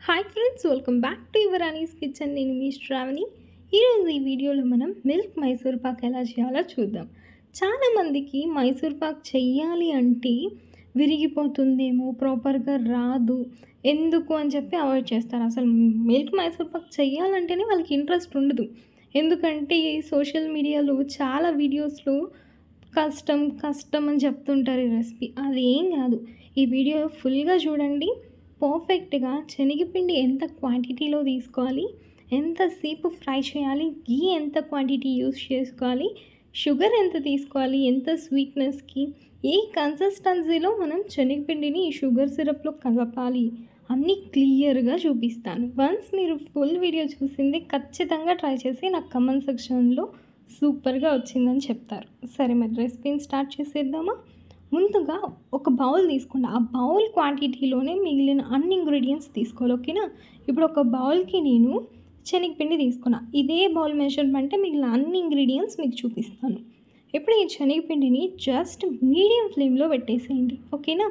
Hi friends, welcome back to your Anees kitchen. నేను మీ శ్రావణి. ఈరోజు ఈ వీడియోలో మనం మిల్క్ మైసూర్ పాక్ ఎలా చేయాలో చూద్దాం. చాలామందికి మైసూర్ పాక్ చెయ్యాలి అంటే విరిగిపోతుందేమో, ప్రాపర్గా రాదు, ఎందుకు అని చెప్పి అవాయిడ్ చేస్తారు. అసలు మిల్క్ మైసూర్ పాక్ చెయ్యాలంటేనే వాళ్ళకి ఇంట్రెస్ట్ ఉండదు. ఎందుకంటే సోషల్ మీడియాలో చాలా వీడియోస్లో కష్టం కష్టం అని చెప్తుంటారు ఈ రెసిపీ. అదేం కాదు. ఈ వీడియో ఫుల్గా చూడండి. పర్ఫెక్ట్గా శనగపిండి ఎంత క్వాంటిటీలో తీసుకోవాలి, ఎంతసేపు ఫ్రై చేయాలి, గీ ఎంత క్వాంటిటీ యూస్ చేసుకోవాలి, షుగర్ ఎంత తీసుకోవాలి, ఎంత స్వీట్నెస్కి, ఏ కన్సిస్టెన్సీలో మనం శనగపిండిని ఈ షుగర్ సిరప్లో కలపాలి అన్నీ క్లియర్గా చూపిస్తాను. వన్స్ మీరు ఫుల్ వీడియో చూసింది ఖచ్చితంగా ట్రై చేసి నాకు కమెంట్ సెక్షన్లో సూపర్గా వచ్చిందని చెప్తారు. సరే, మరి రెసిపీని స్టార్ట్ చేసేద్దామా? ముందుగా ఒక బౌల్ తీసుకోండి. ఆ బౌల్ క్వాంటిటీలోనే మిగిలిన అన్ని ఇంగ్రీడియంట్స్ తీసుకోవాలి. ఓకేనా? ఇప్పుడు ఒక బౌల్కి నేను శనగపిండి తీసుకున్నా. ఇదే బౌల్ మెజర్మెంట్ మిగిలిన అన్ని ఇంగ్రీడియంట్స్ మీకు చూపిస్తాను. ఇప్పుడు ఈ శనగపిండిని జస్ట్ మీడియం ఫ్లేమ్లో పెట్టేసేయండి. ఓకేనా?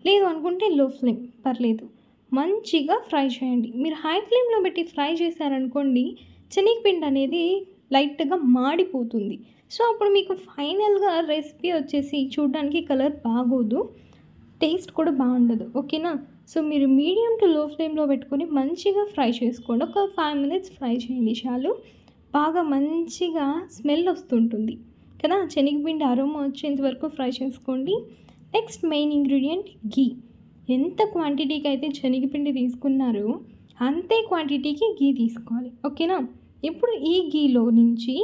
లేదు అనుకుంటే లో ఫ్లేమ్ పర్లేదు, మంచిగా ఫ్రై చేయండి. మీరు హై ఫ్లేమ్లో పెట్టి ఫ్రై చేశారనుకోండి, శనగపిండి అనేది లైట్గా మాడిపోతుంది. సో అప్పుడు మీకు ఫైనల్గా రెసిపీ వచ్చేసి చూడడానికి కలర్ బాగోదు, టేస్ట్ కూడా బాగుండదు. ఓకేనా? సో మీరు మీడియం టు లో ఫ్లేమ్లో పెట్టుకొని మంచిగా ఫ్రై చేసుకోండి. ఒక 5 minutes ఫ్రై చేయండి చాలు. బాగా మంచిగా స్మెల్ వస్తుంటుంది కదా, శనగపిండి అరోమా వచ్చేంత వరకు ఫ్రై చేసుకోండి. నెక్స్ట్ మెయిన్ ఇంగ్రీడియంట్ గీ. ఎంత క్వాంటిటీకి అయితే శనగపిండి తీసుకున్నారో అంతే క్వాంటిటీకి గీ తీసుకోవాలి. ఓకేనా? ఇప్పుడు ఈ గీలో నుంచి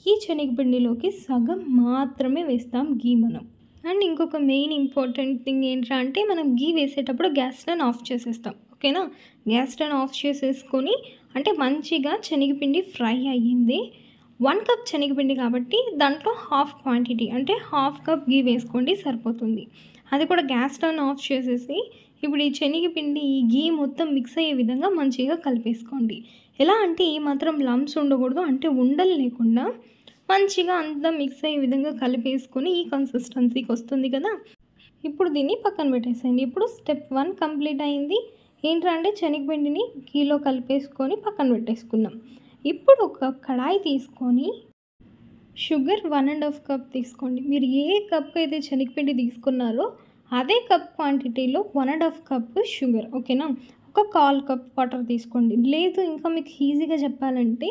ఈ శనగపిండిలోకి సగం మాత్రమే వేస్తాం గీ మనం. అండ్ ఇంకొక మెయిన్ ఇంపార్టెంట్ థింగ్ ఏంటంటే, మనం గీ వేసేటప్పుడు గ్యాస్ స్టవ్ ఆఫ్ చేసేస్తాం. ఓకేనా? గ్యాస్ స్టవ్ ఆఫ్ చేసేసుకొని, అంటే మంచిగా శనగపిండి ఫ్రై అయ్యింది. 1 cup శనగపిండి కాబట్టి దాంట్లో హాఫ్ క్వాంటిటీ అంటే హాఫ్ కప్ గీ వేసుకోండి, సరిపోతుంది. అది కూడా గ్యాస్ స్టవ్ ఆఫ్ చేసేసి ఇప్పుడు ఈ శనగపిండి ఈ గీ మొత్తం మిక్స్ అయ్యే విధంగా మంచిగా కలిపేసుకోండి. ఎలా అంటే ఈ మాత్రం లంప్స్ ఉండకూడదు, అంటే ఉండలు లేకుండా మంచిగా అంతా మిక్స్ అయ్యే విధంగా కలిపేసుకొని ఈ కన్సిస్టెన్సీకి వస్తుంది కదా. ఇప్పుడు దీన్ని పక్కన పెట్టేసేయండి. ఇప్పుడు స్టెప్ 1 కంప్లీట్ అయింది. ఏంటంటే శనగపిండిని గీలో కలిపేసుకొని పక్కన పెట్టేసుకున్నాం. ఇప్పుడు ఒక కడాయి తీసుకొని షుగర్ 1.5 cup తీసుకోండి. మీరు ఏ కప్కి అయితే శనగపిండి తీసుకున్నారో అదే కప్ క్వాంటిటీలో 1.5 cup షుగర్. ఓకేనా? ఒక 1/4 cup వాటర్ తీసుకోండి. లేదు ఇంకా మీకు ఈజీగా చెప్పాలంటే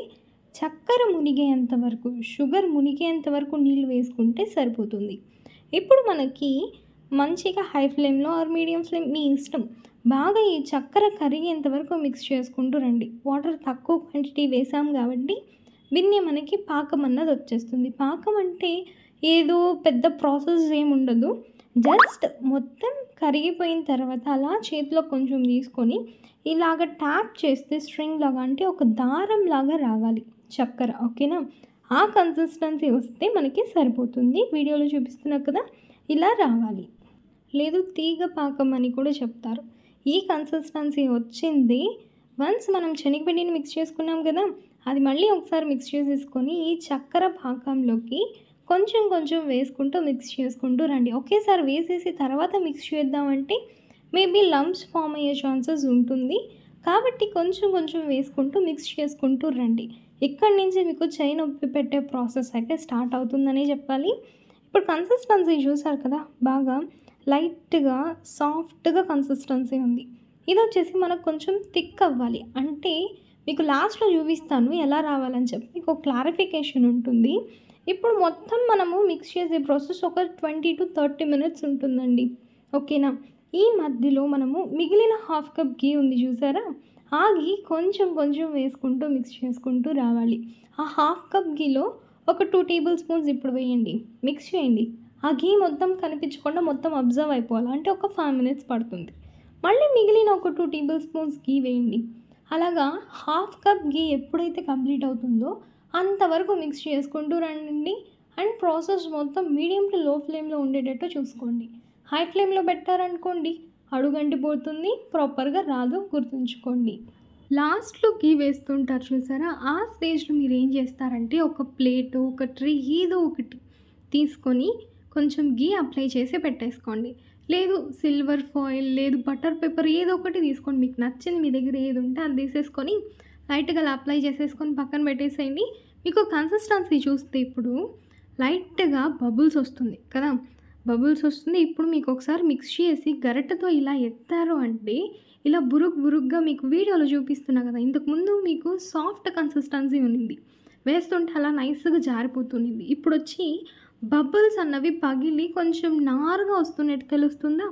చక్కెర మునిగేంత వరకు, షుగర్ మునిగేంత వరకు నీళ్ళు వేసుకుంటే సరిపోతుంది. ఇప్పుడు మనకి మంచిగా హై ఫ్లేమ్లో ఆర్ మీడియం ఫ్లేమ్ మీ ఇష్టం, బాగా ఈ చక్కెర కరిగేంత వరకు మిక్స్ చేసుకుంటూ రండి. వాటర్ తక్కువ క్వాంటిటీ వేసాం కాబట్టి దీన్ని మనకి పాకం అన్నది వచ్చేస్తుంది. పాకం అంటే ఏదో పెద్ద ప్రాసెస్ ఏమి ఉండదు. జస్ట్ మొత్తం కరిగిపోయిన తర్వాత అలా చేతిలో కొంచెం తీసుకొని ఇలాగ ట్యాప్ చేస్తే స్ట్రింగ్ లాగా, అంటే ఒక దారం లాగా రావాలి చక్కెర. ఓకేనా? ఆ కన్సిస్టెన్సీ వస్తే మనకి సరిపోతుంది. వీడియోలో చూపిస్తున్నా కదా, ఇలా రావాలి. లేదు తీగ పాకం అని కూడా చెప్తారు. ఈ కన్సిస్టెన్సీ వచ్చింది. వన్స్ మనం శనగపిండిని మిక్స్ చేసుకున్నాం కదా, అది మళ్ళీ ఒకసారి మిక్స్ చేసేసుకొని ఈ చక్కెర పాకంలోకి కొంచెం కొంచెం వేసుకుంటూ మిక్స్ చేసుకుంటూ రండి. ఒకేసారి వేసేసి తర్వాత మిక్స్ చేద్దామంటే మేబీ లంప్స్ ఫామ్ అయ్యే ఛాన్సెస్ ఉంటుంది. కాబట్టి కొంచెం కొంచెం వేసుకుంటూ మిక్స్ చేసుకుంటూ రండి. ఇక్కడి నుంచి మీకు చేయి నొప్పి పెట్టే ప్రాసెస్ అయితే స్టార్ట్ అవుతుందనే చెప్పాలి. ఇప్పుడు కన్సిస్టెన్సీ చూసారు కదా, బాగా లైట్గా సాఫ్ట్గా కన్సిస్టెన్సీ ఉంది. ఇది వచ్చేసి మనకు కొంచెం థిక్ అవ్వాలి. అంటే మీకు లాస్ట్లో చూపిస్తాను ఎలా రావాలని చెప్పి, మీకు క్లారిఫికేషన్ ఉంటుంది. ఇప్పుడు మొత్తం మనము మిక్స్ చేసే ప్రాసెస్ ఒక 20 to 30 minutes ఉంటుందండి. ఓకేనా? ఈ మధ్యలో మనము మిగిలిన హాఫ్ కప్ గీ ఉంది చూసారా, ఆ గీ కొంచెం కొంచెం వేసుకుంటూ మిక్స్ చేసుకుంటూ రావాలి. ఆ హాఫ్ కప్ గీలో ఒక 2 tablespoons ఇప్పుడు వేయండి, మిక్స్ చేయండి. ఆ గీ మొత్తం కనిపించకుండా మొత్తం అబ్జర్వ్ అయిపోవాలి, అంటే ఒక 5 minutes పడుతుంది. మళ్ళీ మిగిలిన ఒక 2 tablespoons గీ వేయండి. అలాగా హాఫ్ కప్ గీ ఎప్పుడైతే కంప్లీట్ అవుతుందో అంతవరకు మిక్స్ చేసుకుంటూ రండి. అండ్ ప్రాసెస్ మొత్తం మీడియం టు లో ఫ్లేమ్లో ఉండేటట్టు చూసుకోండి. హై ఫ్లేమ్లో పెట్టారనుకోండి అడుగంటిపోతుంది, ప్రాపర్గా రాదు, గుర్తుంచుకోండి. లాస్ట్లో గీ వేస్తుంటారు చూసారా, ఆ స్టేజ్లో మీరు ఏం చేస్తారంటే ఒక ప్లేటు, ఒక ట్రే ఏదో ఒకటి తీసుకొని కొంచెం గీ అప్లై చేసి పెట్టేసుకోండి. లేదు సిల్వర్ ఫాయిల్, లేదు బటర్ పేపర్ ఏదో ఒకటి తీసుకోండి. మీకు నచ్చింది మీ దగ్గర ఏది ఉంటే అది తీసేసుకొని లైట్‌గా అలా అప్లై చేసేసుకొని పక్కన పెట్టేసేయండి. మీకు కన్సిస్టెన్సీ చూస్తే ఇప్పుడు లైట్‌గా బబుల్స్ వస్తుంది కదా! బబుల్స్ వస్తుంది. ఇప్పుడు మీకు ఒకసారి మిక్స్ చేసి గరిటెతో ఇలా ఎత్తారు అంటే ఇలా బురుగ్గా మీకు వీడియోలో చూపిస్తున్నా కదా! ఇంతకుముందు మీకు సాఫ్ట్ కన్సిస్టెన్సీ ఉన్నింది. వేస్తుంటే అలా నైస్‌గా జారిపోతున్నింది. ఇప్పుడొచ్చి బబుల్స్ అన్నవి పగిలి కొంచెం నారుగా వస్తున్నట్టు తెలుస్తుందా?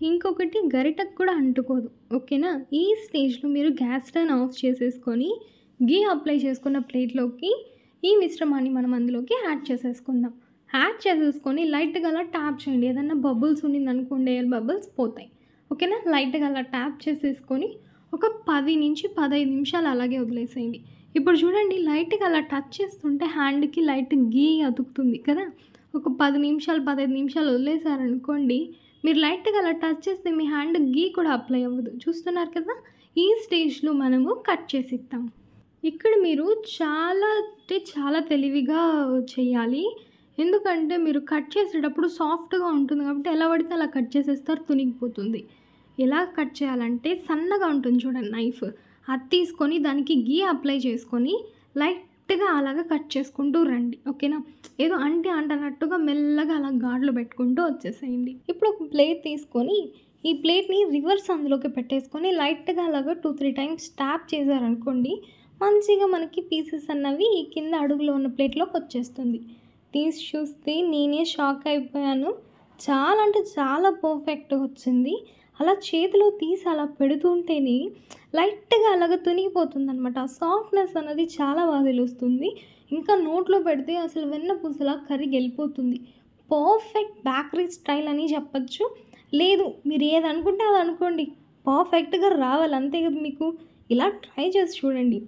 ఇంకొకటి గరిటెకి కూడా అంటుకోదు. ఓకేనా? ఈ స్టేజ్‌లో మీరు గ్యాస్ స్టవ్‌ని ఆఫ్ చేసేసుకొని ఘీ అప్లై చేసుకున్న ప్లేట్‌లోకి ఈ మిశ్రమాన్ని మనం అందులోకి యాడ్ చేసేసుకుందాం. యాడ్ చేసేసుకొని లైట్‌గా అలా ట్యాప్ చేయండి. ఏదన్నా బబుల్స్ ఉన్నిందనుకోండి ఎయిర్ బబుల్స్ పోతాయి. ఓకేనా? లైట్‌గా అలా ట్యాప్ చేసేసుకొని ఒక 10-15 నిమిషాలు అలాగే వదిలేసేయండి. ఇప్పుడు చూడండి లైట్‌గా అలా టచ్ చేస్తుంటే హ్యాండ్‌కి లైట్ ఘీ అతుకుతుంది కదా! ఒక 10 నిమిషాలు, 15 నిమిషాలు వదిలేసారనుకోండి, మీరు లైట్‌గా అలా టచ్ చేస్తే మీ హ్యాండ్ ఘీ కూడా అప్లై అవ్వదు. చూస్తున్నారు కదా! ఈ స్టేజ్‌లో మనము కట్ చేసిద్దాం. ఇక్కడ మీరు చాలా అంటే చాలా తెలివిగా చేయాలి. ఎందుకంటే మీరు కట్ చేసేటప్పుడు సాఫ్ట్‌గా ఉంటుంది కాబట్టి ఎలా పడితే అలా కట్ చేసేస్తారు, తునిగిపోతుంది. ఎలా కట్ చేయాలంటే సన్నగా ఉంటుంది చూడండి నైఫ్. అది తీసుకొని దానికి ఘీ అప్లై చేసుకొని లైట్‌గా అలాగా కట్ చేసుకుంటూ రండి. ఓకేనా? ఏదో అంటనట్టుగా మెల్లగా అలా ఘాట్లు పెట్టుకుంటూ వచ్చేసేయండి. ఇప్పుడు ఒక ప్లేట్ తీసుకొని ఈ ప్లేట్‌ని రివర్స్ అందులోకి పెట్టేసుకొని లైట్‌గా అలాగా 2-3 టైమ్స్ ట్యాప్ చేశారనుకోండి, మంచిగా మనకి పీసెస్ అన్నవి ఈ కింద అడుగులో ఉన్న ప్లేట్‌లోకి వచ్చేస్తుంది. తీసి చూస్తే నేనే షాక్ అయిపోయాను. చాలా అంటే చాలా పర్ఫెక్ట్‌గా వచ్చింది. అలా చేతిలో తీసి అలా పెడుతుంటేనే లైట్‌గా అలాగ తునిగిపోతుందనమాట. ఆ సాఫ్ట్‌నెస్ అన్నది చాలా బాగా తెలుస్తుంది. ఇంకా నోట్లో పెడితే అసలు వెన్నపూసలా కరిగెళ్ళిపోతుంది. పర్ఫెక్ట్ బేకరీ స్టైల్ అని చెప్పొచ్చు. లేదు మీరు ఏదనుకుంటే అది అనుకోండి. పర్ఫెక్ట్‌గా రావాలి అంతే కదా మీకు. ఇలా ట్రై చేసి చూడండి.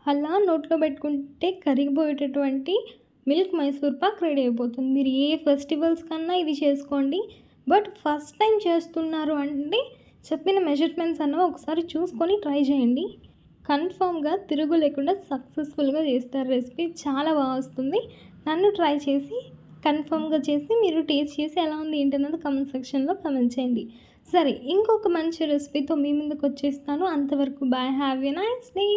అలా నోట్లో పెట్టుకుంటే కరిగిపోయేటటువంటి మిల్క్ మైసూర్ పాక్ రెడీ అయిపోతుంది. మీరు ఏ ఫెస్టివల్స్ కన్నా ఇది చేసుకోండి. బట్ ఫస్ట్ టైం చేస్తున్నారు అంటే చెప్పిన మెజర్మెంట్స్ అన్నవి ఒకసారి చూసుకొని ట్రై చేయండి. కన్ఫర్మ్‌గా తిరుగు లేకుండా సక్సెస్‌ఫుల్‌గా చేస్తారు. రెసిపీ చాలా బాగా వస్తుంది. నన్ను ట్రై చేసి కన్ఫర్మ్‌గా చేసి మీరు టేస్ట్ చేసి ఎలా ఉంది ఏంటన్నది కామెంట్ సెక్షన్‌లో కామెంట్ చేయండి. సరే ఇంకొక మంచి రెసిపీతో మీ ముందుకు వచ్చేస్తాను. అంతవరకు bye. Have a nice day.